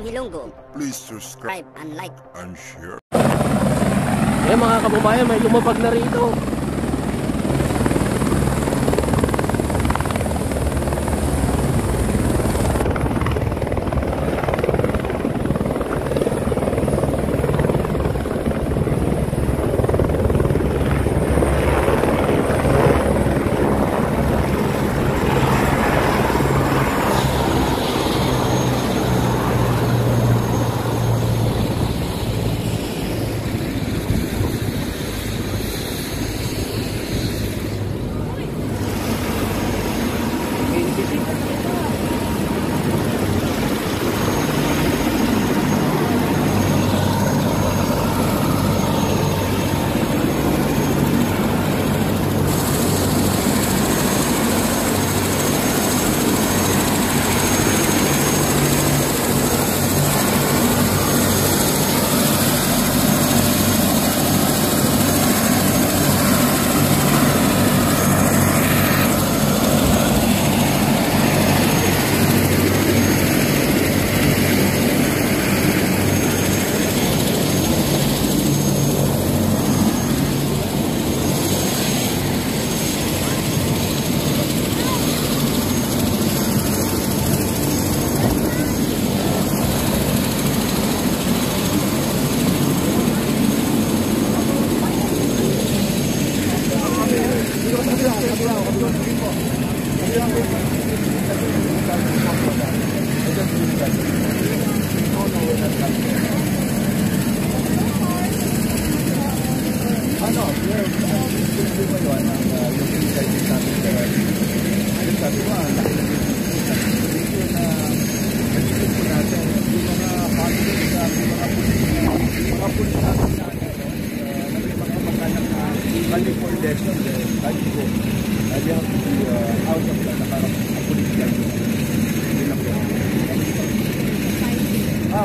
Ilonggo. Please subscribe And like and share. Eh mga kababayan, may lumabag na rito.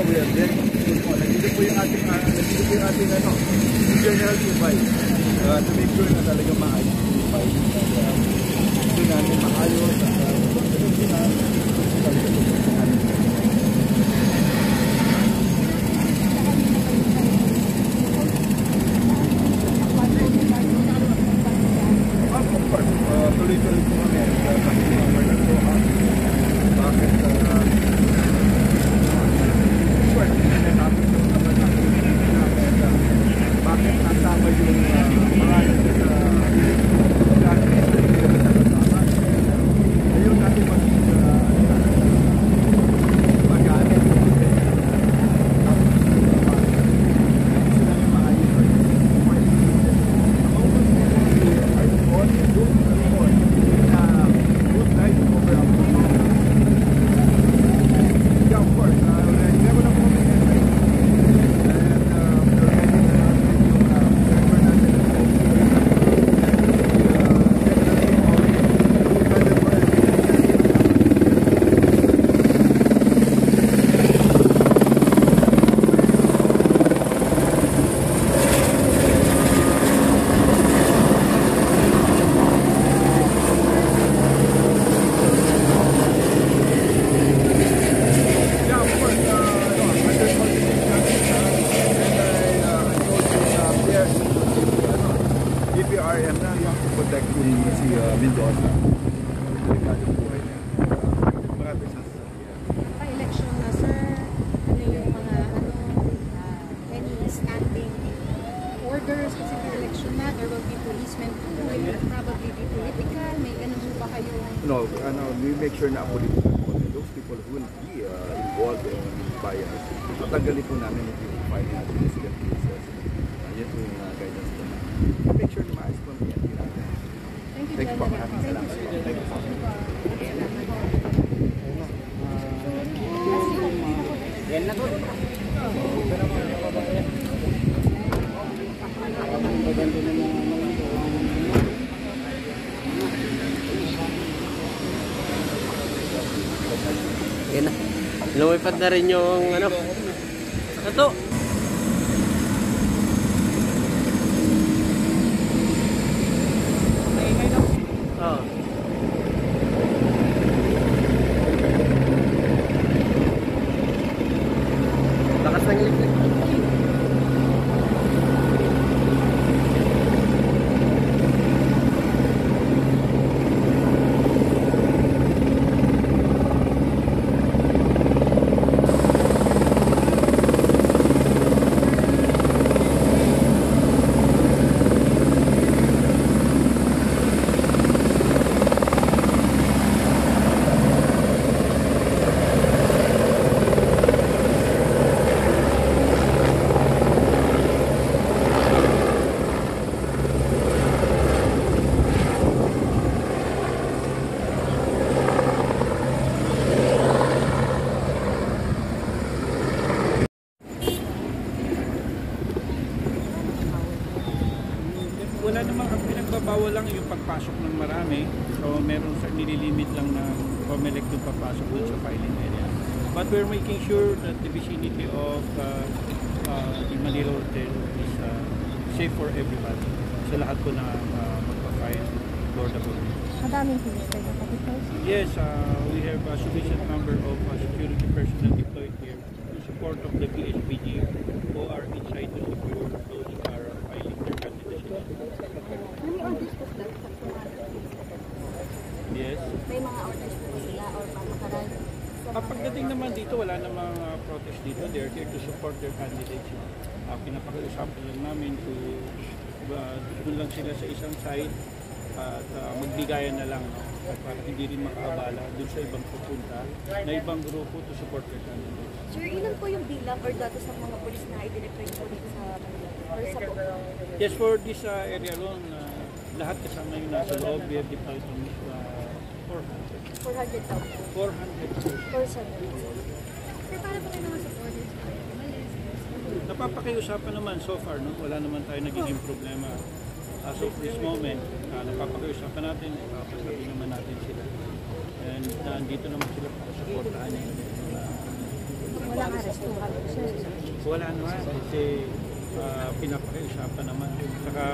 We are very good po. Nandito po yung ating general Ubay to make sure na talaga maayos yung Ubay. Ito namin maayos at tuloy-tuloy po kami. Bakit nasama yung pangalan sa ayun natin mag-aanit DPRM na protect si Mendoza. Pa-election na, sir, ano yung mga any standing orders kasi election na, there will be policemen too, will probably be political, may ganun ba kayong... No, we make sure na political po. Those people who will be involved in bias, tatanggalin po namin yung file natin incident cases. Yan po yung guidance po. Make sure na maayos po ang PNP natin. Thank you, General. Salamat. Thank you. Yan na to. Yan na. Lumipad na rin yung ano. Ito. ang pinagbabawal lang yung pagpasok ng marami. So meron sa nililimit lang na COMELEC yung papasok dun sa filing area. But we're making sure that the vicinity of the Manila Hotel is safe for everybody. So lahat po na magpa-file for the building. Madaming police kayo kapitol. Yes, we have a sufficient number of security personnel deployed here in support of the PSPG who are inside to secure those who are filing their candidacy. May orders po sila sa Yes. May mga orders po sila or pamakaral. Pagdating naman dito, wala namang protest dito. They're here to support their candidates. Pinapakiusapan lang namin to doon lang sila sa isang side at magbigayan na lang, no? At para hindi rin makaabala doon sa ibang pupunta na ibang grupo to support their candidates. Sir, ilan po yung bilang or datos ng mga polis na i-deploy po dito sa Manila? Or sa Yes, for this area alone, lahat kasama yung nasa loob, we have deployed almost 400. 400,000? 400. For 7 days. Sir, para po kayo naman sa orders po? Napapakiusapan naman so far, no? Wala naman tayo nagiging problema. As of this moment, napapakiusapan natin, papasabi naman natin sila. And nandito naman sila para supportahan niya. Walang arresto kami, sir. Wala naman kasi pinapakiusapan naman. Saka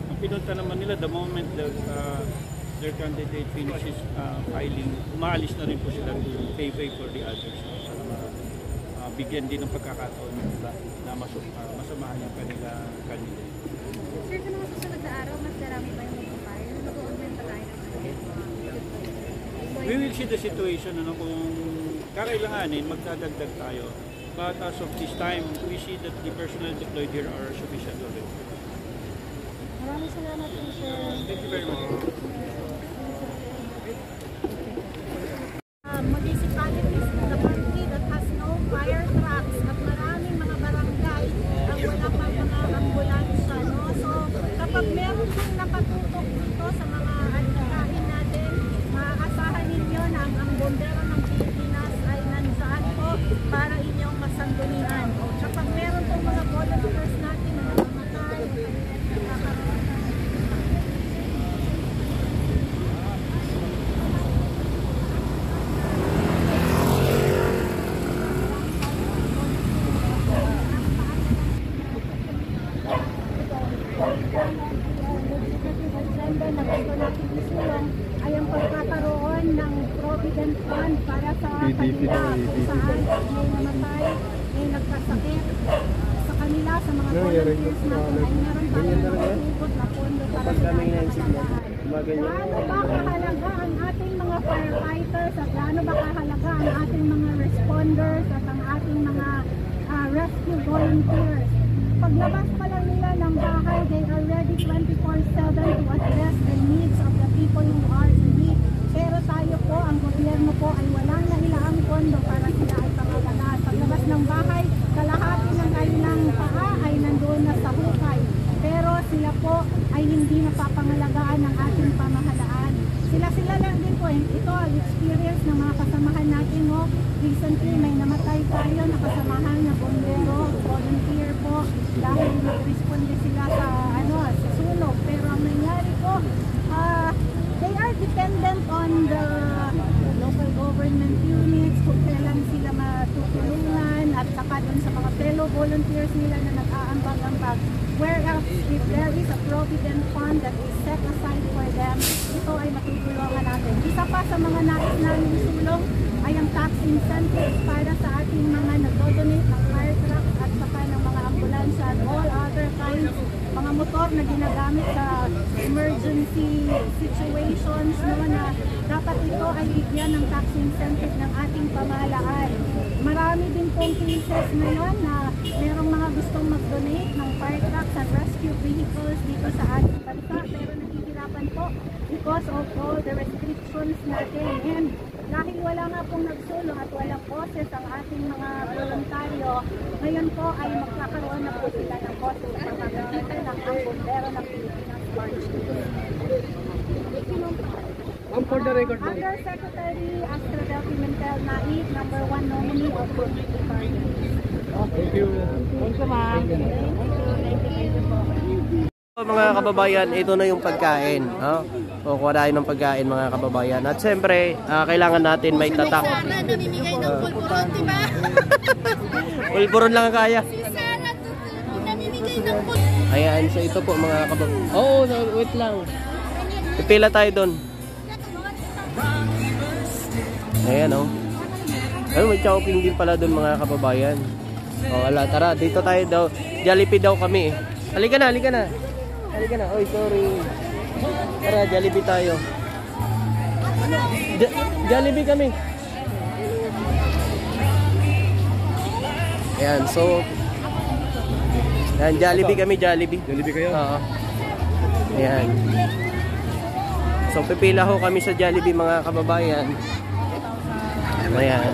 ang pinunta naman nila, the moment that their candidate finishes filing, umaalis na rin po sila to pay for the others. Para bigyan din ng pagkakataon nila na masamahan yung kanila candidate. Sir, sa mga susunod na araw, mas marami pa yung mag-file. Mag-open pa tayo We will see the situation, ano, kung kakailanganin, magdadagdag tayo. But as of this time, we see that the personnel deployed here are sufficient already. Maraming salamat po, sir. Thank you very much. Municipalities in the country that has no fire trucks at maraming mga barangay ang wala pang mga ambulansya, no? So, kapag meron pong napatutok dito sa mga alikain natin, maaasahan ninyo na ang bombero ng Pilipinas ay nandyan po para inyong masandunian. Kapag meron pong mga volunteers natin na namamatay, nakakaroon ng agenda na gusto natin isulong ay ang pagkakaroon ng Provident Fund para sa kanila kung saan may namatay, may nagkasakit sa kanila, sa mga volunteers natin ay meron tayong nakatugot na pondo para sa kanila kasalahan. Gaano ba kahalaga ang ating mga firefighters at gaano ba kahalaga ang ating mga responders at ang ating mga rescue volunteers? Paglabas pa lang nila ng bahay, they are ready 24/7 to address the needs of the people who are in need. Pero tayo po, ang gobyerno po ay walang nahilaang pondo para sila ay pangalagaan. Paglabas ng bahay, kalahati ng kanilang paa ay nandoon na sa hukay. Pero sila po ay hindi napapangalagaan ng ating pamahalaan. Sila lang din po. Ito ang experience ng mga kasamahan natin. No? Recently, may namatay tayo na kasamahan na bombero, volunteer po, dahil nag-responde sila sa sunog. Pero ang nangyari po, they are dependent on the local government units kung kailan sila matutulungan at saka dun sa mga fellow volunteers nila na nag-aambag-ambag. Whereas if there is a provident fund that is set aside for them, ito ay matutulungan natin. Isa pa sa mga nais namin isulong ay ang tax incentives para sa ating mga nag-donate ng fire trucks at saka ng mga ambulansya and all other kinds, mga motor na ginagamit sa emergency situations, no, na dapat ito ay bigyan ng tax incentive ng ating pamahalaan. Marami din pong cases ngayon na merong mga gustong mag-donate ng fire trucks and rescue vehicles dito sa ating bansa, pero nahihirapan po because of all the restrictions natin. And dahil wala nga pong nagsulong at walang boses ang ating mga voluntaryo, ngayon po ay magkakaroon na po sila ng boses sa pamamagitan ng ang bombero ng Pilipinas March. For the record, Undersecretary Astradel Pimentel Naik, number 1 nominee of the Committee Party. Thank you. Thank you, ma'am. Thank you po. mga kababayan, ito na yung pagkain. Kukuha tayo ng pagkain mga kababayan. At siyempre, kailangan natin may tatak. Sana namimigay ng pulburon, di ba? Pulburon lang ang kaya. Si Sarah namimigay ng pulburon. Ayan, so ito po mga kababayan. Oo, wait lang. Pipila tayo doon. Ayan oh. Ayun, may chowking din pala doon mga kababayan. Wala, tara, dito tayo daw. Jollibee daw kami. Halika na, halika na. Halika na. Oy, sorry. Tara, Jollibee tayo. Jollibee kami. Ayan, so ayan, Jollibee kami, Jollibee. Jollibee kayo? Oo. Ayan. So pipila ho kami sa Jollibee mga kababayan. Ayan.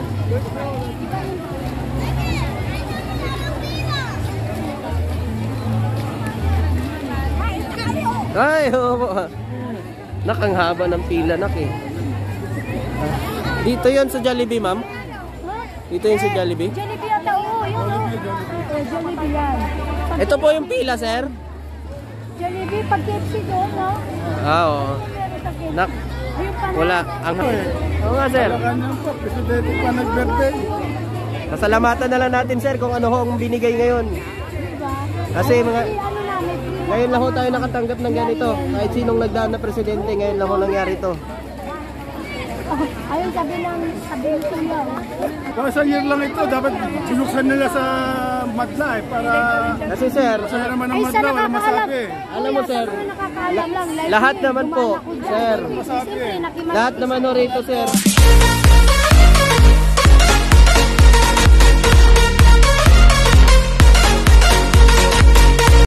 Ay, oo. Nakang haba ng pila nak eh. Dito 'yon sa Jollibee, ma'am. Dito 'yon sa Jollibee. Jollibee ata, oo, yun o. Jollibee yan. Ito po yung pila, sir. Jollibee, pag KFC doon, no? Oo. Nak, Ayun pa na. wala. Ang oo nga, sir. Presidente pa nag-birthday. Pasalamatan na lang natin, sir, kung ano ho ang binigay ngayon. Kasi mga Ano na, may free. ngayon lang ho tayo nakatanggap ng ganito. Kahit sinong nagdaan na presidente, ngayon lang ho nangyari to. Ayun, sabi ko yan. Sa year lang ito, dapat sinuksan nila sa madla para Kasi sir, masaya naman ang Ay, madla, sa wala nakakaalam. masabi. alam mo, sir, Sa mga nakakaalam lang. Like lahat me, naman po, dumaan ako dyan. sir. Siyempre, nakimag- lahat naman ho rito, sir.